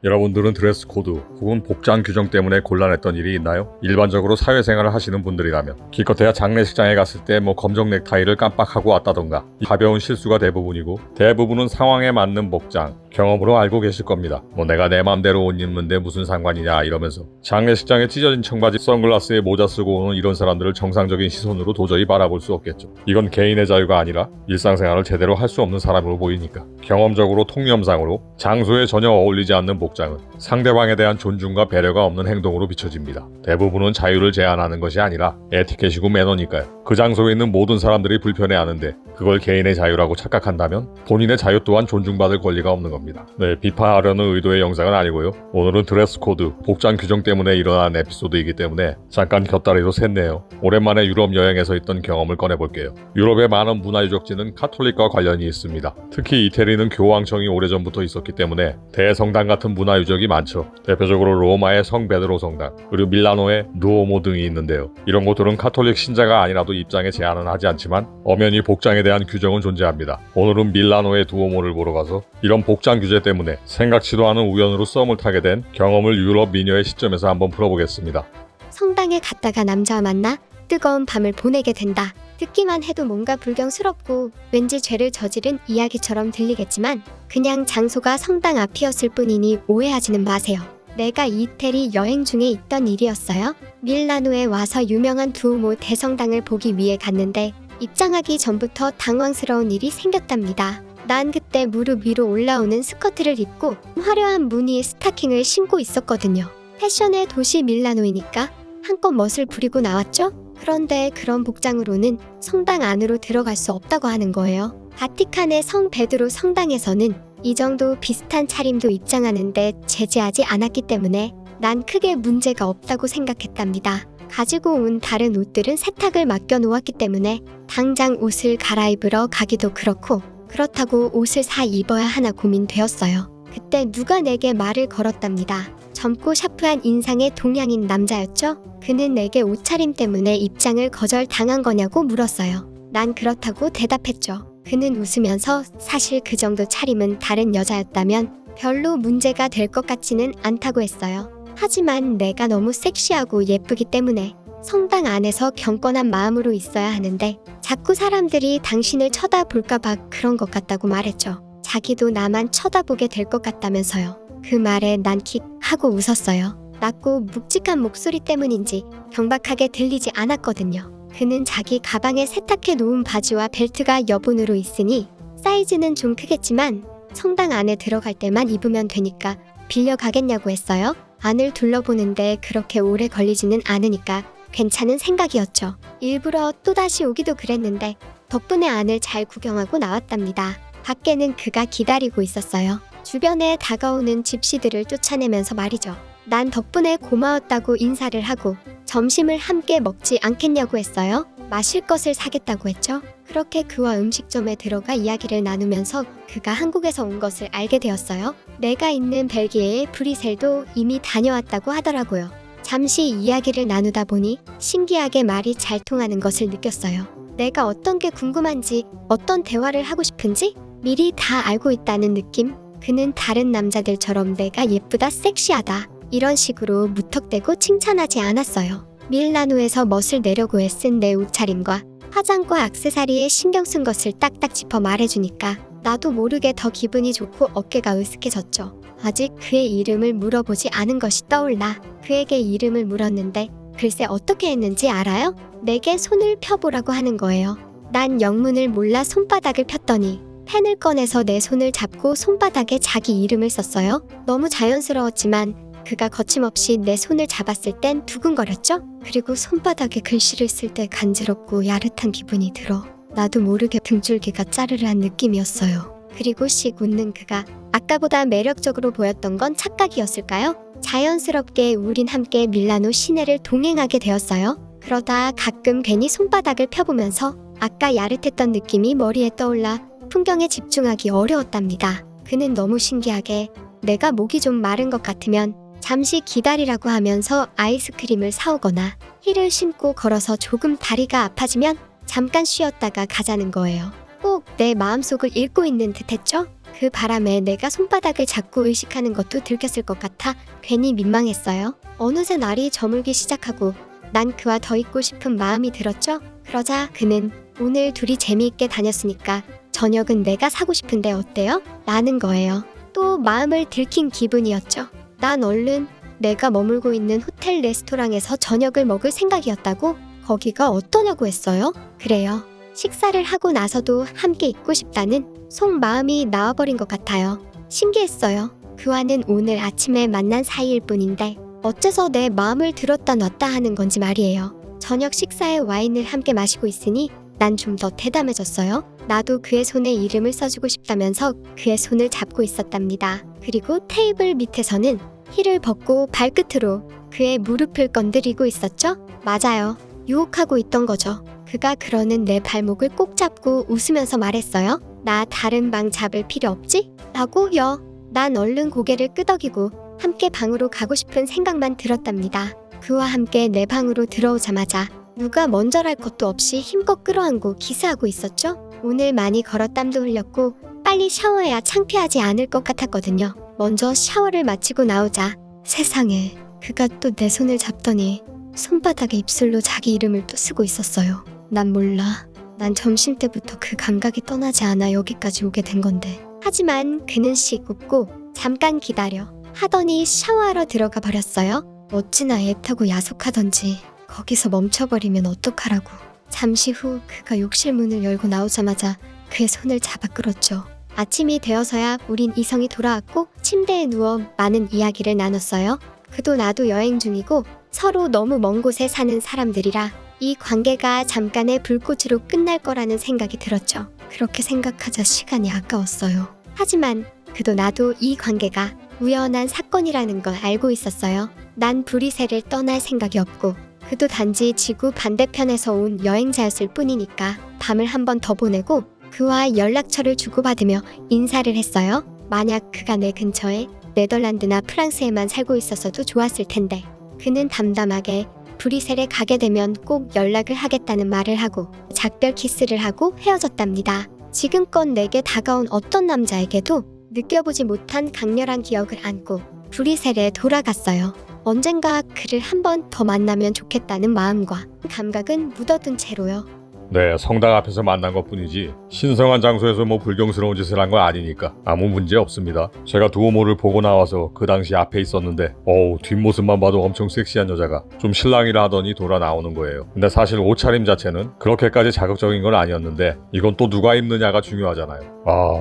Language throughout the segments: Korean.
여러분들은 드레스 코드 혹은 복장 규정 때문에 곤란했던 일이 있나요? 일반적으로 사회생활을 하시는 분들이라면 기껏해야 장례식장에 갔을 때 검정 넥타이를 깜빡하고 왔다던가 가벼운 실수가 대부분이고, 대부분은 상황에 맞는 복장, 경험으로 알고 계실 겁니다. 내가 내 맘대로 옷 입는데 무슨 상관이냐 이러면서 장례식장에 찢어진 청바지, 선글라스에 모자 쓰고 오는 이런 사람들을 정상적인 시선으로 도저히 바라볼 수 없겠죠. 이건 개인의 자유가 아니라 일상생활을 제대로 할 수 없는 사람으로 보이니까. 경험적으로 통념상으로 장소에 전혀 어울리지 않는 복장은 상대방에 대한 존중과 배려가 없는 행동으로 비춰집니다. 대부분은 자유를 제한하는 것이 아니라 에티켓이고 매너니까요. 그 장소에 있는 모든 사람들이 불편해하는데 그걸 개인의 자유라고 착각한다면 본인의 자유 또한 존중받을 권리가 없는 겁니다. 비판하려는 의도의 영상은 아니고요. 오늘은 드레스 코드, 복장 규정 때문에 일어난 에피소드이기 때문에 잠깐 곁다리로 샜네요. 오랜만에 유럽 여행에서 있던 경험을 꺼내볼게요. 유럽의 많은 문화유적지는 카톨릭과 관련이 있습니다. 특히 이태리는 교황청이 오래전부터 있었기 때문에 대성당 같은 문화유적이 많죠. 대표적으로 로마의 성 베드로 성당, 그리고 밀라노의 두오모 등이 있는데요. 이런 곳들은 카톨릭 신자가 아니라도 입장에 제한은 하지 않지만 엄연히 복장에 대한 규정은 존재합니다. 오늘은 밀라노의 두오모를 보러 가서 이런 복장 규제 때문에 생각지도 않은 우연으로 썸을 타게 된 경험을 유럽 미녀의 시점에서 한번 풀어보겠습니다. 성당에 갔다가 남자와 만나 뜨거운 밤을 보내게 된다. 듣기만 해도 뭔가 불경스럽고 왠지 죄를 저지른 이야기처럼 들리겠지만 그냥 장소가 성당 앞이었을 뿐이니 오해하지는 마세요. 내가 이태리 여행 중에 있던 일이었어요. 밀라노에 와서 유명한 두오모 대성당을 보기 위해 갔는데 입장하기 전부터 당황스러운 일이 생겼답니다. 난 그때 무릎 위로 올라오는 스커트를 입고 화려한 무늬의 스타킹을 신고 있었거든요. 패션의 도시 밀라노이니까 한껏 멋을 부리고 나왔죠? 그런데 그런 복장으로는 성당 안으로 들어갈 수 없다고 하는 거예요. 바티칸의 성 베드로 성당에서는 이 정도 비슷한 차림도 입장하는데 제재하지 않았기 때문에 난 크게 문제가 없다고 생각했답니다. 가지고 온 다른 옷들은 세탁을 맡겨 놓았기 때문에 당장 옷을 갈아입으러 가기도 그렇고, 그렇다고 옷을 사 입어야 하나 고민되었어요. 그때 누가 내게 말을 걸었답니다. 젊고 샤프한 인상의 동양인 남자였죠? 그는 내게 옷차림 때문에 입장을 거절당한 거냐고 물었어요. 난 그렇다고 대답했죠. 그는 웃으면서 사실 그 정도 차림은 다른 여자였다면 별로 문제가 될 것 같지는 않다고 했어요. 하지만 내가 너무 섹시하고 예쁘기 때문에 성당 안에서 경건한 마음으로 있어야 하는데 자꾸 사람들이 당신을 쳐다볼까봐 그런 것 같다고 말했죠. 자기도 나만 쳐다보게 될 것 같다면서요. 그 말에 난 킥 하고 웃었어요. 낮고 묵직한 목소리 때문인지 경박하게 들리지 않았거든요. 그는 자기 가방에 세탁해 놓은 바지와 벨트가 여분으로 있으니 사이즈는 좀 크겠지만 성당 안에 들어갈 때만 입으면 되니까 빌려가겠냐고 했어요. 안을 둘러보는데 그렇게 오래 걸리지는 않으니까 괜찮은 생각이었죠. 일부러 또다시 오기도 그랬는데 덕분에 안을 잘 구경하고 나왔답니다. 밖에는 그가 기다리고 있었어요. 주변에 다가오는 집시들을 쫓아내면서 말이죠. 난 덕분에 고마웠다고 인사를 하고 점심을 함께 먹지 않겠냐고 했어요. 마실 것을 사겠다고 했죠. 그렇게 그와 음식점에 들어가 이야기를 나누면서 그가 한국에서 온 것을 알게 되었어요. 내가 있는 벨기에의 브뤼셀도 이미 다녀왔다고 하더라고요. 잠시 이야기를 나누다 보니 신기하게 말이 잘 통하는 것을 느꼈어요. 내가 어떤 게 궁금한지, 어떤 대화를 하고 싶은지 미리 다 알고 있다는 느낌? 그는 다른 남자들처럼 내가 예쁘다, 섹시하다 이런 식으로 무턱대고 칭찬하지 않았어요. 밀라노에서 멋을 내려고 애쓴 내 옷차림과 화장과 액세서리에 신경 쓴 것을 딱딱 짚어 말해주니까 나도 모르게 더 기분이 좋고 어깨가 으쓱해졌죠. 아직 그의 이름을 물어보지 않은 것이 떠올라 그에게 이름을 물었는데 글쎄 어떻게 했는지 알아요? 내게 손을 펴보라고 하는 거예요. 난 영문을 몰라 손바닥을 폈더니 펜을 꺼내서 내 손을 잡고 손바닥에 자기 이름을 썼어요. 너무 자연스러웠지만 그가 거침없이 내 손을 잡았을 땐 두근거렸죠? 그리고 손바닥에 글씨를 쓸 때 간지럽고 야릇한 기분이 들어 나도 모르게 등줄기가 짜르르한 느낌이었어요. 그리고 씩 웃는 그가 아까보다 매력적으로 보였던 건 착각이었을까요? 자연스럽게 우린 함께 밀라노 시내를 동행하게 되었어요. 그러다 가끔 괜히 손바닥을 펴보면서 아까 야릇했던 느낌이 머리에 떠올라 풍경에 집중하기 어려웠답니다. 그는 너무 신기하게 내가 목이 좀 마른 것 같으면 잠시 기다리라고 하면서 아이스크림을 사오거나 힐을 신고 걸어서 조금 다리가 아파지면 잠깐 쉬었다가 가자는 거예요. 꼭 내 마음속을 읽고 있는 듯 했죠? 그 바람에 내가 손바닥을 잡고 의식하는 것도 들켰을 것 같아 괜히 민망했어요. 어느새 날이 저물기 시작하고 난 그와 더 있고 싶은 마음이 들었죠. 그러자 그는 오늘 둘이 재미있게 다녔으니까 저녁은 내가 사고 싶은데 어때요? 라는 거예요. 또 마음을 들킨 기분이었죠. 난 얼른 내가 머물고 있는 호텔 레스토랑에서 저녁을 먹을 생각이었다고? 거기가 어떠냐고 했어요? 그래요. 식사를 하고 나서도 함께 있고 싶다는 속마음이 나와버린 것 같아요. 신기했어요. 그와는 오늘 아침에 만난 사이일 뿐인데 어째서 내 마음을 들었다 놨다 하는 건지 말이에요. 저녁 식사에 와인을 함께 마시고 있으니 난 좀 더 대담해졌어요. 나도 그의 손에 이름을 써주고 싶다면서 그의 손을 잡고 있었답니다. 그리고 테이블 밑에서는 힐을 벗고 발끝으로 그의 무릎을 건드리고 있었죠? 맞아요. 유혹하고 있던 거죠. 그가 그러는 내 발목을 꼭 잡고 웃으면서 말했어요. 나 다른 방 잡을 필요 없지? 라고요. 난 얼른 고개를 끄덕이고 함께 방으로 가고 싶은 생각만 들었답니다. 그와 함께 내 방으로 들어오자마자 누가 먼저랄 것도 없이 힘껏 끌어안고 키스하고 있었죠? 오늘 많이 걸어 땀도 흘렸고 빨리 샤워해야 창피하지 않을 것 같았거든요. 먼저 샤워를 마치고 나오자 세상에 그가 또 내 손을 잡더니 손바닥에 입술로 자기 이름을 또 쓰고 있었어요. 난 몰라. 난 점심때부터 그 감각이 떠나지 않아 여기까지 오게 된 건데. 하지만 그는 씩 웃고 잠깐 기다려 하더니 샤워하러 들어가 버렸어요. 어찌나 애타고 야속하던지 거기서 멈춰버리면 어떡하라고. 잠시 후 그가 욕실 문을 열고 나오자마자 그의 손을 잡아 끌었죠. 아침이 되어서야 우린 이성이 돌아왔고 침대에 누워 많은 이야기를 나눴어요. 그도 나도 여행 중이고 서로 너무 먼 곳에 사는 사람들이라 이 관계가 잠깐의 불꽃으로 끝날 거라는 생각이 들었죠. 그렇게 생각하자 시간이 아까웠어요. 하지만 그도 나도 이 관계가 우연한 사건이라는 걸 알고 있었어요. 난 브뤼셀을 떠날 생각이 없고 그도 단지 지구 반대편에서 온 여행자였을 뿐이니까 밤을 한 번 더 보내고 그와 연락처를 주고받으며 인사를 했어요. 만약 그가 내 근처에 네덜란드나 프랑스에만 살고 있었어도 좋았을 텐데 그는 담담하게 브뤼셀에 가게 되면 꼭 연락을 하겠다는 말을 하고 작별 키스를 하고 헤어졌답니다. 지금껏 내게 다가온 어떤 남자에게도 느껴보지 못한 강렬한 기억을 안고 브뤼셀에 돌아갔어요. 언젠가 그를 한 번 더 만나면 좋겠다는 마음과 감각은 묻어둔 채로요. 네, 성당 앞에서 만난 것뿐이지 신성한 장소에서 뭐 불경스러운 짓을 한 거 아니니까 아무 문제 없습니다. 제가 두오모를 보고 나와서 그 당시 앞에 있었는데 뒷모습만 봐도 엄청 섹시한 여자가 좀 실랑이를 하더니 돌아 나오는 거예요. 근데 사실 옷차림 자체는 그렇게까지 자극적인 건 아니었는데 이건 또 누가 입느냐가 중요하잖아요.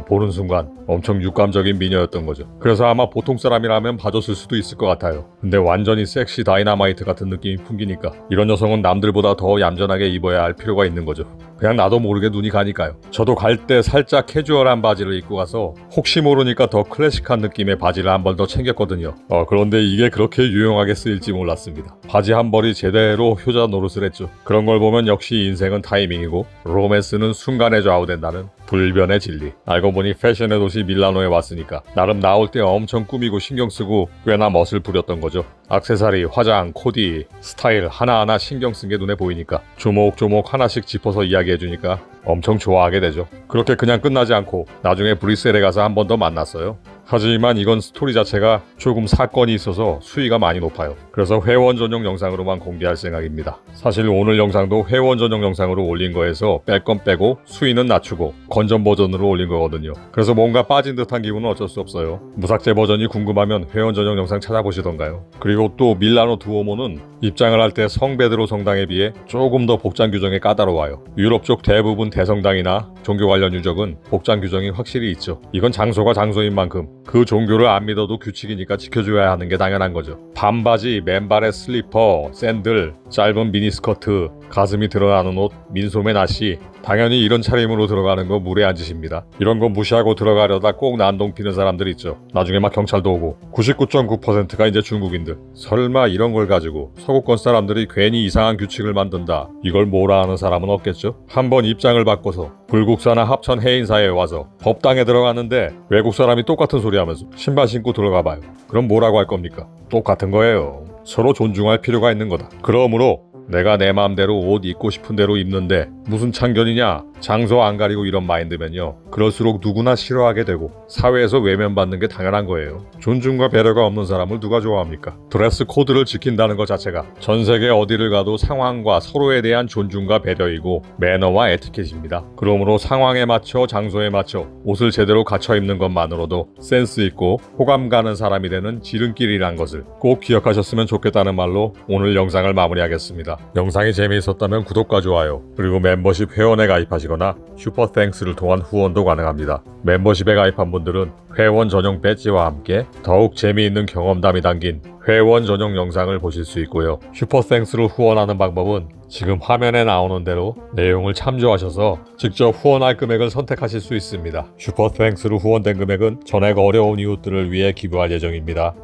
보는 순간 엄청 육감적인 미녀였던 거죠. 그래서 아마 보통 사람이라면 봐줬을 수도 있을 것 같아요. 근데 완전히 섹시 다이나마이트 같은 느낌이 풍기니까 이런 여성은 남들보다 더 얌전하게 입어야 할 필요가 있는 거죠. 그냥 나도 모르게 눈이 가니까요. 저도 갈 때 살짝 캐주얼한 바지를 입고 가서 혹시 모르니까 더 클래식한 느낌의 바지를 한 번 더 챙겼거든요. 그런데 이게 그렇게 유용하게 쓰일지 몰랐습니다. 바지 한 벌이 제대로 효자 노릇을 했죠. 그런 걸 보면 역시 인생은 타이밍이고 로맨스는 순간에 좌우된다는 불변의 진리. 알고 보니 패션의 도시 밀라노에 왔으니까 나름 나올 때 엄청 꾸미고 신경 쓰고 꽤나 멋을 부렸던 거죠. 액세서리, 화장, 코디, 스타일 하나하나 신경 쓴 게 눈에 보이니까 조목조목 하나씩 짚어서 이야기해주니까 엄청 좋아하게 되죠. 그렇게 그냥 끝나지 않고 나중에 브뤼셀에 가서 한 번 더 만났어요. 하지만 이건 스토리 자체가 조금 사건이 있어서 수위가 많이 높아요. 그래서 회원 전용 영상으로만 공개할 생각입니다. 사실 오늘 영상도 회원 전용 영상으로 올린 거에서 뺄 건 빼고 수위는 낮추고 건전 버전으로 올린 거거든요. 그래서 뭔가 빠진 듯한 기분은 어쩔 수 없어요. 무삭제 버전이 궁금하면 회원 전용 영상 찾아보시던가요. 그리고 또 밀라노 두오모는 입장을 할 때 성베드로 성당에 비해 조금 더 복장 규정이 까다로워요. 유럽 쪽 대부분 대성당이나 종교 관련 유적은 복장 규정이 확실히 있죠. 이건 장소가 장소인 만큼 그 종교를 안 믿어도 규칙이니까 지켜줘야 하는 게 당연한 거죠. 반바지, 맨발에 슬리퍼, 샌들, 짧은 미니스커트, 가슴이 드러나는 옷, 민소매 나시, 당연히 이런 차림으로 들어가는 거 무례한 짓입니다. 이런 거 무시하고 들어가려다 꼭 난동 피는 사람들 있죠. 나중에 막 경찰도 오고 99.9%가 이제 중국인들. 설마 이런 걸 가지고 서구권 사람들이 괜히 이상한 규칙을 만든다, 이걸 뭐라 하는 사람은 없겠죠. 한번 입장을 바꿔서 불국사나 합천 해인사에 와서 법당에 들어가는데 외국 사람이 똑같은 소리 하면서 신발 신고 들어가 봐요. 그럼 뭐라고 할 겁니까? 똑같은 거예요. 서로 존중할 필요가 있는 거다. 그러므로 내가 내 마음대로 옷 입고 싶은 대로 입는데 무슨 참견이냐? 장소 안 가리고 이런 마인드면요. 그럴수록 누구나 싫어하게 되고 사회에서 외면받는 게 당연한 거예요. 존중과 배려가 없는 사람을 누가 좋아합니까? 드레스 코드를 지킨다는 것 자체가 전 세계 어디를 가도 상황과 서로에 대한 존중과 배려이고 매너와 에티켓입니다. 그러므로 상황에 맞춰 장소에 맞춰 옷을 제대로 갖춰 입는 것만으로도 센스 있고 호감 가는 사람이 되는 지름길이란 것을 꼭 기억하셨으면 좋겠다는 말로 오늘 영상을 마무리하겠습니다. 영상이 재미있었다면 구독과 좋아요 그리고 멤버십 회원에 가입하시거나 슈퍼땡스를 통한 후원도 가능합니다. 멤버십에 가입한 분들은 회원 전용 배지와 함께 더욱 재미있는 경험담이 담긴 회원 전용 영상을 보실 수 있고요. 슈퍼땡스를 후원하는 방법은 지금 화면에 나오는 대로 내용을 참조하셔서 직접 후원할 금액을 선택하실 수 있습니다. 슈퍼땡스로 후원된 금액은 전액 어려운 이웃들을 위해 기부할 예정입니다.